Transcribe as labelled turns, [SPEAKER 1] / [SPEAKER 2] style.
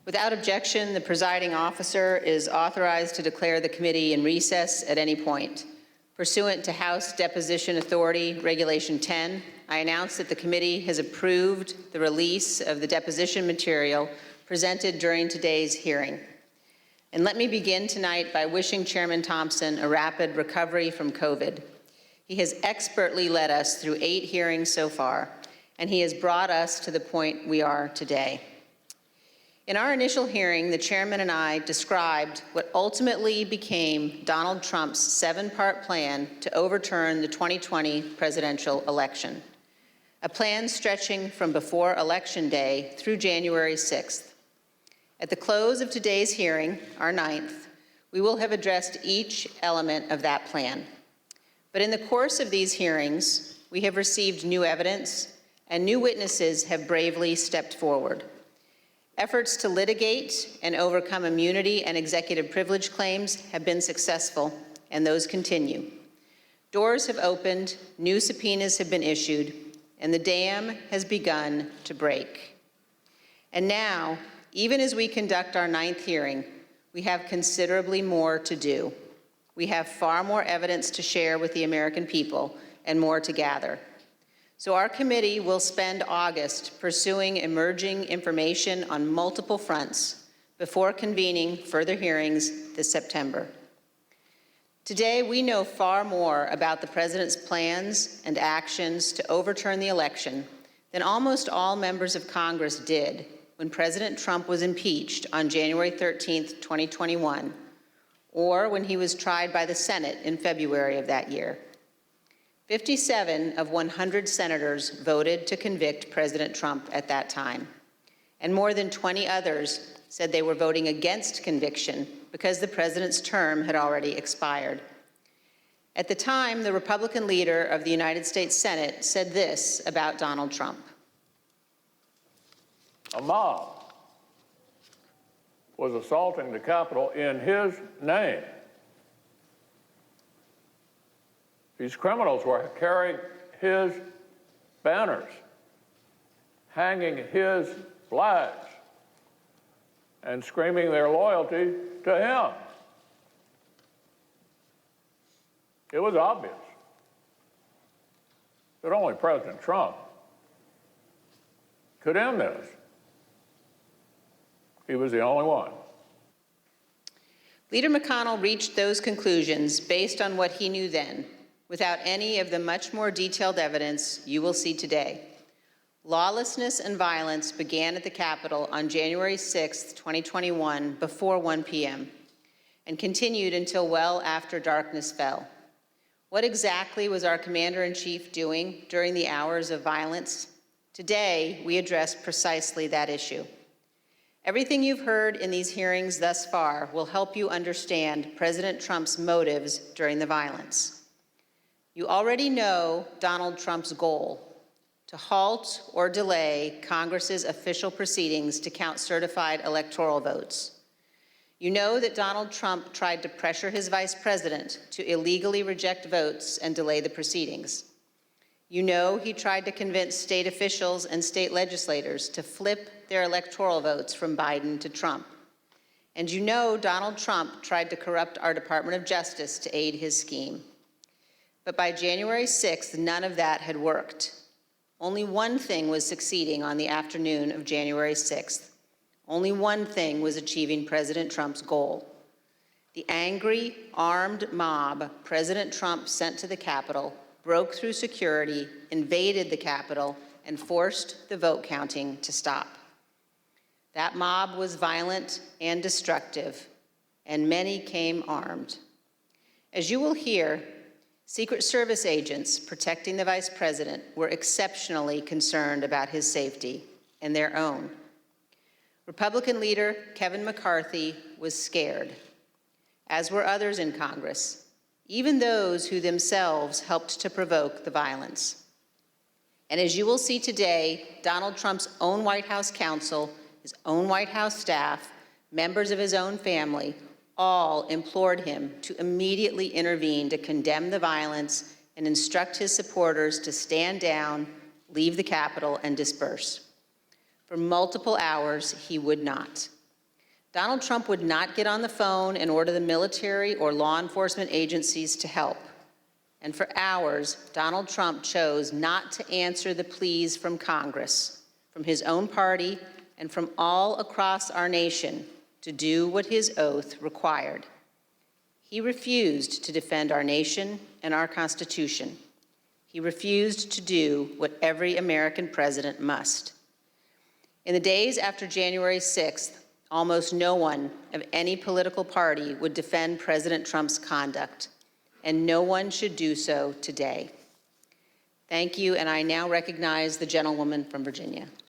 [SPEAKER 1] Without objection, the presiding officer is authorized to declare the committee in recess at any point. Pursuant to House Deposition Authority Regulation 10, I announce that the committee has approved the release of the deposition material presented during today's hearing. And let me begin tonight by wishing Chairman Thompson a rapid recovery from COVID. He has expertly led us through 8 hearings so far, and he has brought us to the point we are today. In our initial hearing, the chairman and I described what ultimately became Donald Trump's 7-part plan to overturn the 2020 presidential election, a plan stretching from before Election Day through January 6th. At the close of today's hearing, our 9th, we will have addressed each element of that plan. But in the course of these hearings, we have received new evidence, and new witnesses have bravely stepped forward. Efforts to litigate and overcome immunity and executive privilege claims have been successful, and those continue. Doors have opened, new subpoenas have been issued, and the dam has begun to break. And now, even as we conduct our 9th hearing, we have considerably more to do. We have far more evidence to share with the American people and more to gather. So our committee will spend August pursuing emerging information on multiple fronts before convening further hearings this September. Today, we know far more about the president's plans and actions to overturn the election than almost all members of Congress did when President Trump was impeached on January 13th, 2021, or when he was tried by the Senate in February of that year. 57 of 100 senators voted to convict President Trump at that time, and more than 20 others said they were voting against conviction because the president's term had already expired. At the time, the Republican leader of the United States Senate said this about Donald Trump.
[SPEAKER 2] A mob was assaulting the Capitol in his name. These criminals were carrying his banners, hanging his flags, and screaming their loyalty to him. It was obvious that only President Trump could end this. He was the only one.
[SPEAKER 1] Leader McConnell reached those conclusions based on what he knew then, without any of the much more detailed evidence you will see today. Lawlessness and violence began at the Capitol on January 6, 2021, before 1 p.m., and continued until well after darkness fell. What exactly was our Commander-in-Chief doing during the hours of violence? Today, we address precisely that issue. Everything you've heard in these hearings thus far will help you understand President Trump's motives during the violence. You already know Donald Trump's goal: to halt or delay Congress's official proceedings to count certified electoral votes. You know that Donald Trump tried to pressure his vice president to illegally reject votes and delay the proceedings. You know he tried to convince state officials and state legislators to flip their electoral votes from Biden to Trump. And you know Donald Trump tried to corrupt our Department of Justice to aid his scheme. But by January 6th, none of that had worked. Only one thing was succeeding on the afternoon of January 6th. Only one thing was achieving President Trump's goal. The angry, armed mob President Trump sent to the Capitol broke through security, invaded the Capitol, and forced the vote counting to stop. That mob was violent and destructive, and many came armed. As you will hear, Secret Service agents protecting the vice president were exceptionally concerned about his safety and their own. Republican leader Kevin McCarthy was scared, as were others in Congress, even those who themselves helped to provoke the violence. And as you will see today, Donald Trump's own White House counsel, his own White House staff, members of his own family, all implored him to immediately intervene to condemn the violence and instruct his supporters to stand down, leave the Capitol, and disperse. For multiple hours, he would not. Donald Trump would not get on the phone and order the military or law enforcement agencies to help. And for hours, Donald Trump chose not to answer the pleas from Congress, from his own party, and from all across our nation to do what his oath required. He refused to defend our nation and our Constitution. He refused to do what every American president must. In the days after January 6th, almost no one of any political party would defend President Trump's conduct, and no one should do so today. Thank you, and I now recognize the gentlewoman from Virginia.